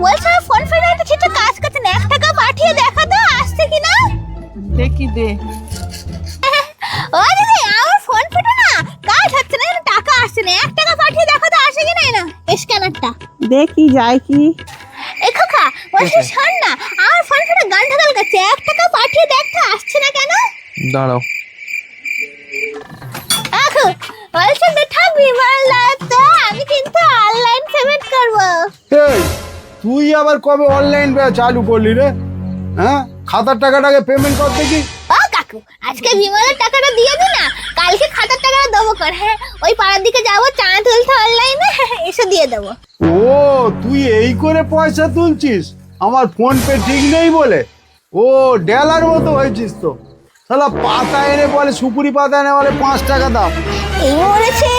বলছে phone pay একটা ছোট কাজ করতে না, 1 টাকা পাঠিয়ে দেখা তো আসছে কিনা। দেখি দে। ও দিদি, আমার ফোন পেটা না কাজ হচ্ছে না, টাকা আসছে না, 1 টাকা পাঠিয়ে দেখা তো আসে কিনা না স্ক্যানারটা। দেখি যায় কি। এ খোকা, বলছি শোন না, আমার ফোন পেটা গান ঢাকাল করছে, 1 টাকা পাঠিয়ে দেখ তো আসছে না কেন। দাঁড়াও। আখো বলছে দেখা বিমাল তো আমি কিন্তু অনলাইন পেমেন্ট করব। এই তুই আবার কবে অনলাইন চালু করলি রে? হ্যাঁ, খাতার টাকাটাকে পেমেন্ট কর দেখি। ও কাকু, আজকে বিমালের টাকাটা দিয়ে দি না, কালকে খাতার টাকাটা দেবো কর। হ্যাঁ, ওই পাড়ার দিকে যাবো চা তুলতে অনলাইনে, এসে দিয়ে দেবো। ও তুই এই করে পয়সা তুলছিস আমার ফোন পে ঠিক নেই বলে? ও ডেলার মতো হয়েছিস তো। শালা পাতা এনে বলে, সুপুরি পাতা এনে বলে 5 টাকা দাম। এই মরেছে